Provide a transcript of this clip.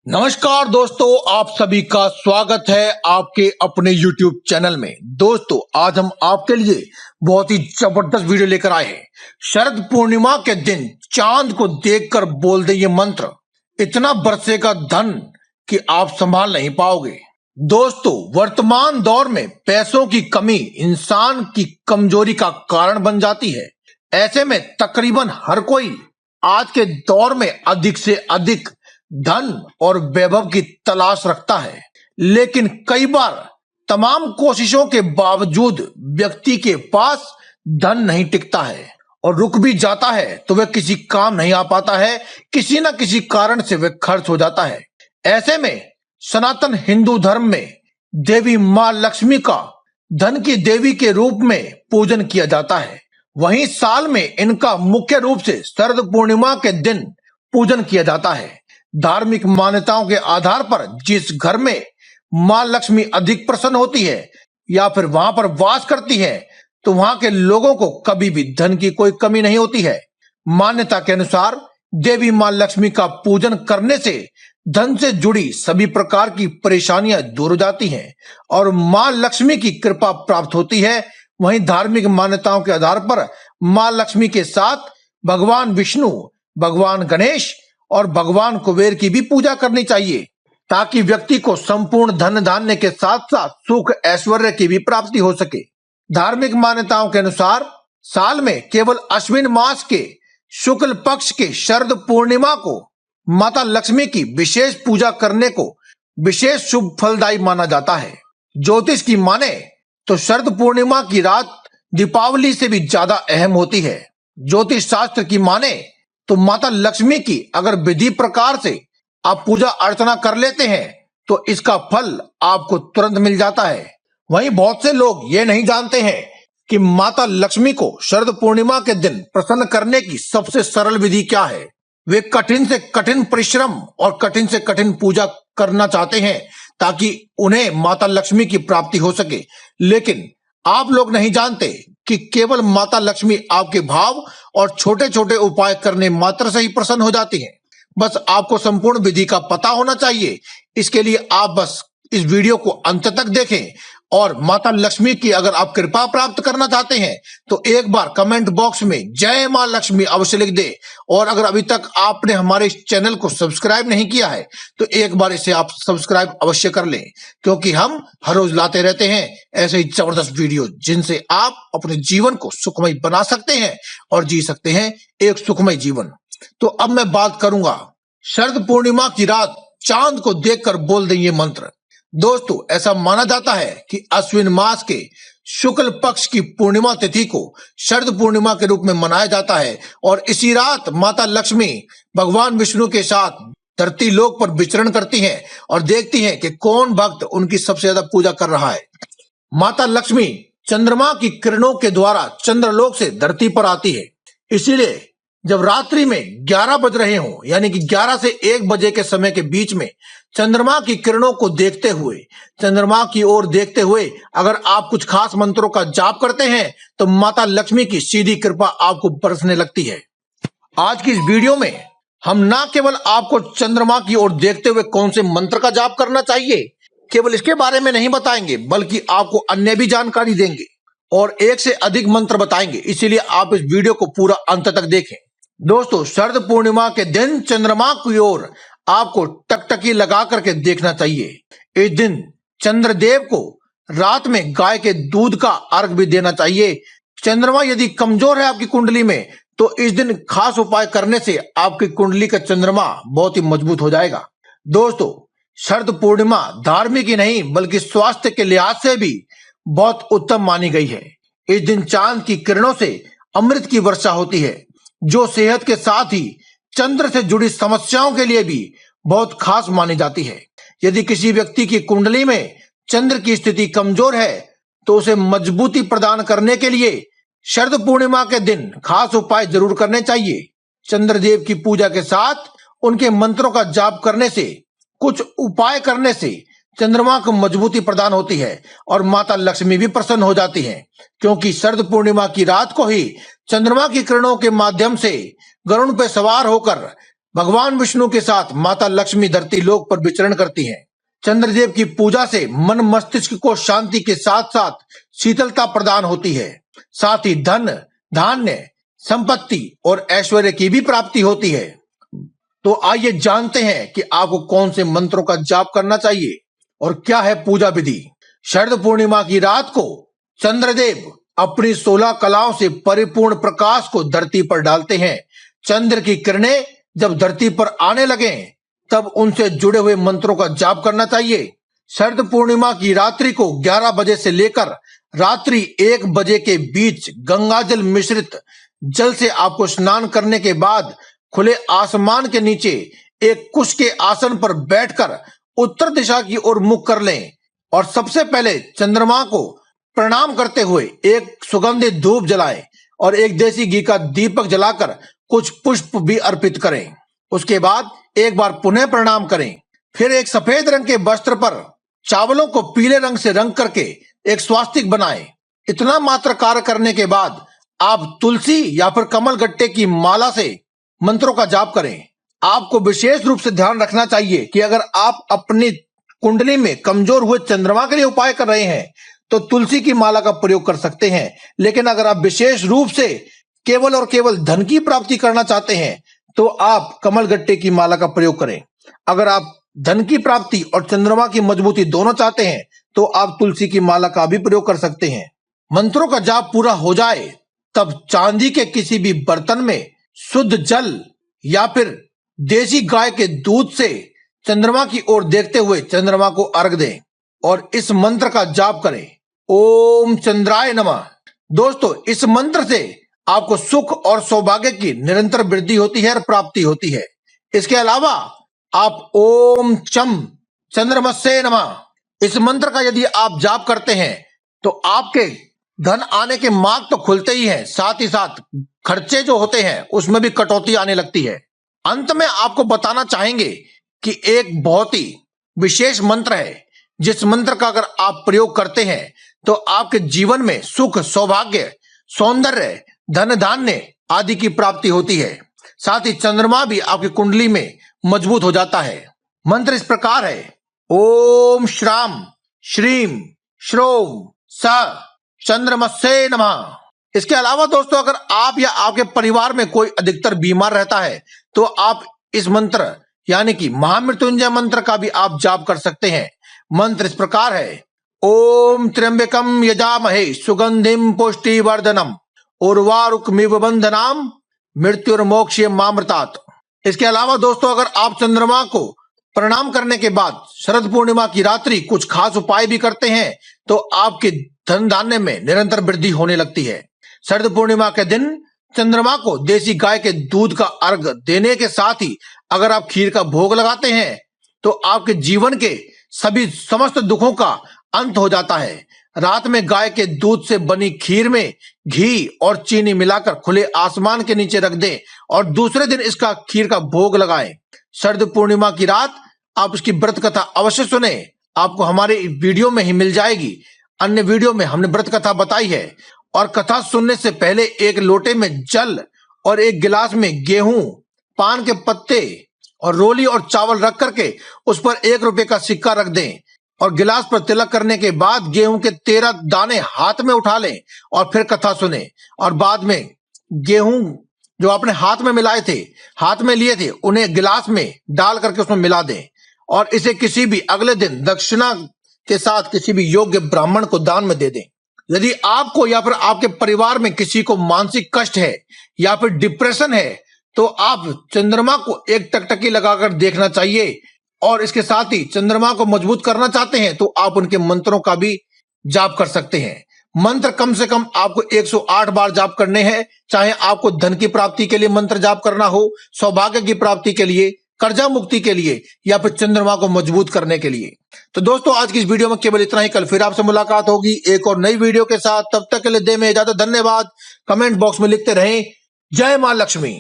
नमस्कार दोस्तों, आप सभी का स्वागत है आपके अपने YouTube चैनल में। दोस्तों, आज हम आपके लिए बहुत ही जबरदस्त वीडियो लेकर आए हैं। शरद पूर्णिमा के दिन चांद को देखकर बोल दे ये मंत्र, इतना बरसेगा धन कि आप संभाल नहीं पाओगे। दोस्तों, वर्तमान दौर में पैसों की कमी इंसान की कमजोरी का कारण बन जाती है। ऐसे में तकरीबन हर कोई आज के दौर में अधिक से अधिक धन और वैभव की तलाश रखता है, लेकिन कई बार तमाम कोशिशों के बावजूद व्यक्ति के पास धन नहीं टिकता है और रुक भी जाता है तो वह किसी काम नहीं आ पाता है, किसी न किसी कारण से वह खर्च हो जाता है। ऐसे में सनातन हिंदू धर्म में देवी मां लक्ष्मी का धन की देवी के रूप में पूजन किया जाता है। वहीं साल में इनका मुख्य रूप से शरद पूर्णिमा के दिन पूजन किया जाता है। धार्मिक मान्यताओं के आधार पर जिस घर में मां लक्ष्मी अधिक प्रसन्न होती है या फिर वहां पर वास करती है तो वहां के लोगों को कभी भी धन की कोई कमी नहीं होती है। मान्यता के अनुसार देवी मां लक्ष्मी का पूजन करने से धन से जुड़ी सभी प्रकार की परेशानियां दूर हो जाती हैं और मां लक्ष्मी की कृपा प्राप्त होती है। वहीं धार्मिक मान्यताओं के आधार पर मां लक्ष्मी के साथ भगवान विष्णु, भगवान गणेश और भगवान कुबेर की भी पूजा करनी चाहिए, ताकि व्यक्ति को संपूर्ण धन धान्य के साथ साथ सुख ऐश्वर्य की भी प्राप्ति हो सके। धार्मिक मान्यताओं के अनुसार साल में केवल अश्विन मास के शुक्ल पक्ष के शरद पूर्णिमा को माता लक्ष्मी की विशेष पूजा करने को विशेष शुभ फलदायी माना जाता है। ज्योतिष की माने तो शरद पूर्णिमा की रात दीपावली से भी ज्यादा अहम होती है। ज्योतिष शास्त्र की माने तो माता लक्ष्मी की अगर विधि प्रकार से आप पूजा अर्चना कर लेते हैं तो इसका फल आपको तुरंत मिल जाता है। वहीं बहुत से लोग ये नहीं जानते हैं कि माता लक्ष्मी को शरद पूर्णिमा के दिन प्रसन्न करने की सबसे सरल विधि क्या है। वे कठिन से कठिन परिश्रम और कठिन से कठिन पूजा करना चाहते हैं ताकि उन्हें माता लक्ष्मी की प्राप्ति हो सके, लेकिन आप लोग नहीं जानते कि केवल माता लक्ष्मी आपके भाव और छोटे छोटे उपाय करने मात्र से ही प्रसन्न हो जाती हैं। बस आपको संपूर्ण विधि का पता होना चाहिए। इसके लिए आप बस इस वीडियो को अंत तक देखें और माता लक्ष्मी की अगर आप कृपा प्राप्त करना चाहते हैं तो एक बार कमेंट बॉक्स में जय मां लक्ष्मी अवश्य लिख दे। और अगर अभी तक आपने हमारे इस चैनल को सब्सक्राइब नहीं किया है तो एक बार इसे आप सब्सक्राइब अवश्य कर लें, क्योंकि हम हर रोज लाते रहते हैं ऐसे ही जबरदस्त वीडियो जिनसे आप अपने जीवन को सुखमय बना सकते हैं और जी सकते हैं एक सुखमय जीवन। तो अब मैं बात करूंगा शरद पूर्णिमा की रात चांद को देखकर बोल दें ये मंत्र। दोस्तों, ऐसा माना जाता है कि अश्विन मास के शुक्ल पक्ष की पूर्णिमा तिथि को शरद पूर्णिमा के रूप में मनाया जाता है और इसी रात माता लक्ष्मी भगवान विष्णु के साथ धरती लोक पर विचरण करती हैं और देखती हैं कि कौन भक्त उनकी सबसे ज्यादा पूजा कर रहा है। माता लक्ष्मी चंद्रमा की किरणों के द्वारा चंद्रलोक से धरती पर आती है, इसीलिए जब रात्रि में 11 बज रहे हों, यानी कि 11 से 1 बजे के समय के बीच में चंद्रमा की किरणों को देखते हुए, चंद्रमा की ओर देखते हुए अगर आप कुछ खास मंत्रों का जाप करते हैं तो माता लक्ष्मी की सीधी कृपा आपको बरसने लगती है। आज की इस वीडियो में हम ना केवल आपको चंद्रमा की ओर देखते हुए कौन से मंत्र का जाप करना चाहिए केवल इसके बारे में नहीं बताएंगे, बल्कि आपको अन्य भी जानकारी देंगे और एक से अधिक मंत्र बताएंगे। इसीलिए आप इस वीडियो को पूरा अंत तक देखें। दोस्तों, शरद पूर्णिमा के दिन चंद्रमा की ओर आपको टकटकी लगा करके देखना चाहिए। इस दिन चंद्रदेव को रात में गाय के दूध का अर्घ भी देना चाहिए। चंद्रमा यदि कमजोर है आपकी कुंडली में तो इस दिन खास उपाय करने से आपकी कुंडली का चंद्रमा बहुत ही मजबूत हो जाएगा। दोस्तों, शरद पूर्णिमा धार्मिक ही नहीं बल्कि स्वास्थ्य के लिहाज से भी बहुत उत्तम मानी गई है। इस दिन चांद की किरणों से अमृत की वर्षा होती है, जो सेहत के साथ ही चंद्र से जुड़ी समस्याओं के लिए भी बहुत खास मानी जाती है। यदि किसी व्यक्ति की कुंडली में चंद्र की स्थिति कमजोर है तो उसे मजबूती प्रदान करने के लिए शरद पूर्णिमा के दिन खास उपाय जरूर करने चाहिए। चंद्रदेव की पूजा के साथ उनके मंत्रों का जाप करने से, कुछ उपाय करने से चंद्रमा को मजबूती प्रदान होती है और माता लक्ष्मी भी प्रसन्न हो जाती हैं, क्योंकि शरद पूर्णिमा की रात को ही चंद्रमा की किरणों के माध्यम से गरुड़ पे सवार होकर भगवान विष्णु के साथ माता लक्ष्मी धरती लोक पर विचरण करती हैं। चंद्रदेव की पूजा से मन मस्तिष्क को शांति के साथ साथ शीतलता प्रदान होती है। साथ ही धन, धान्य, संपत्ति और ऐश्वर्य की भी प्राप्ति होती है। तो आइए जानते हैं कि आपको कौन से मंत्रों का जाप करना चाहिए और क्या है पूजा विधि। शरद पूर्णिमा की रात को चंद्रदेव अपनी 16 कलाओं से परिपूर्ण प्रकाश को धरती पर डालते हैं। चंद्र की किरणें जब धरती पर आने लगे तब उनसे जुड़े हुए मंत्रों का जाप करना चाहिए। शरद पूर्णिमा की रात्रि को 11 बजे से लेकर रात्रि 1 बजे के बीच गंगाजल मिश्रित जल से आपको स्नान करने के बाद खुले आसमान के नीचे एक कुश के आसन पर बैठकर उत्तर दिशा की ओर मुख कर लें और सबसे पहले चंद्रमा को प्रणाम करते हुए एक सुगंधित धूप जलाएं और एक देसी घी का दीपक जलाकर कुछ पुष्प भी अर्पित करें। उसके बाद एक बार पुनः प्रणाम करें। फिर एक सफेद रंग के वस्त्र पर चावलों को पीले रंग से रंग करके एक स्वास्तिक बनाएं। इतना मात्र कार्य करने के बाद आप तुलसी या फिर कमल गट्टे की माला से मंत्रों का जाप करें। आपको विशेष रूप से ध्यान रखना चाहिए कि अगर आप अपनी कुंडली में कमजोर हुए चंद्रमा के लिए उपाय कर रहे हैं तो तुलसी की माला का प्रयोग कर सकते हैं, लेकिन अगर आप विशेष रूप से केवल और केवल धन की प्राप्ति करना चाहते हैं तो आप कमल गट्टे की माला का प्रयोग करें। अगर आप धन की प्राप्ति और चंद्रमा की मजबूती दोनों चाहते हैं तो आप तुलसी की माला का भी प्रयोग कर सकते हैं। मंत्रों का जाप पूरा हो जाए तब चांदी के किसी भी बर्तन में शुद्ध जल या फिर देसी गाय के दूध से चंद्रमा की ओर देखते हुए चंद्रमा को अर्घ दें और इस मंत्र का जाप करें, ओम चंद्राय नमः। दोस्तों, इस मंत्र से आपको सुख और सौभाग्य की निरंतर वृद्धि होती है और प्राप्ति होती है। इसके अलावा आप ओम चम चंद्रमस्से नमः इस मंत्र का यदि आप जाप करते हैं तो आपके धन आने के मार्ग तो खुलते ही हैं, साथ ही साथ खर्चे जो होते हैं उसमें भी कटौती आने लगती है। अंत में आपको बताना चाहेंगे कि एक बहुत ही विशेष मंत्र है जिस मंत्र का अगर आप प्रयोग करते हैं तो आपके जीवन में सुख, सौभाग्य, सौंदर्य, धन धान्य आदि की प्राप्ति होती है। साथ ही चंद्रमा भी आपकी कुंडली में मजबूत हो जाता है। मंत्र इस प्रकार है, ओम श्राम श्रीम श्रोम स चंद्रमस्से नमः। इसके अलावा दोस्तों, अगर आप या आपके परिवार में कोई अधिकतर बीमार रहता है तो आप इस मंत्र यानी कि महामृत्युंजय मंत्र का भी आप जाप कर सकते हैं। मंत्र इस प्रकार है, ओम त्र्यंबकम यजामहे सुगंधिम पुष्टिवर्धनम उर्वारुकमिव बंधनाम मृत्युर्मोक्ष्य मामृतात्। इसके अलावा दोस्तों, अगर आप चंद्रमा को प्रणाम करने के बाद शरद पूर्णिमा की रात्रि कुछ खास उपाय भी करते हैं तो आपके धन धान्य में निरंतर वृद्धि होने लगती है। शरद पूर्णिमा के दिन चंद्रमा को देसी गाय के दूध का अर्घ देने के साथ ही अगर आप खीर का भोग लगाते हैं तो आपके जीवन के सभी समस्त दुखों का अंत हो जाता है। रात में गाय के दूध से बनी खीर में घी और चीनी मिलाकर खुले आसमान के नीचे रख दें और दूसरे दिन इसका खीर का भोग लगाएं। शरद पूर्णिमा की रात आप इसकी व्रत कथा अवश्य सुने, आपको हमारे वीडियो में ही मिल जाएगी। अन्य वीडियो में हमने व्रत कथा बताई है। और कथा सुनने से पहले एक लोटे में जल और एक गिलास में गेहूं, पान के पत्ते और रोली और चावल रख करके उस पर 1 रुपए का सिक्का रख दें और गिलास पर तिलक करने के बाद गेहूं के 13 दाने हाथ में उठा लें और फिर कथा सुने। और बाद में गेहूं जो आपने हाथ में मिलाए थे, हाथ में लिए थे, उन्हें गिलास में डाल करके उसमें मिला दें और इसे किसी भी अगले दिन दक्षिणा के साथ किसी भी योग्य ब्राह्मण को दान में दे दें। यदि आपको या फिर आपके परिवार में किसी को मानसिक कष्ट है या फिर डिप्रेशन है तो आप चंद्रमा को एक टकटकी लगाकर देखना चाहिए। और इसके साथ ही चंद्रमा को मजबूत करना चाहते हैं तो आप उनके मंत्रों का भी जाप कर सकते हैं। मंत्र कम से कम आपको 108 बार जाप करने हैं, चाहे आपको धन की प्राप्ति के लिए मंत्र जाप करना हो, सौभाग्य की प्राप्ति के लिए, कर्जा मुक्ति के लिए या फिर चंद्रमा को मजबूत करने के लिए। तो दोस्तों, आज की इस वीडियो में केवल इतना ही। कल फिर आपसे मुलाकात होगी एक और नई वीडियो के साथ। तब तक के लिए दे में इजाजत। धन्यवाद। कमेंट बॉक्स में लिखते रहें, जय मां लक्ष्मी।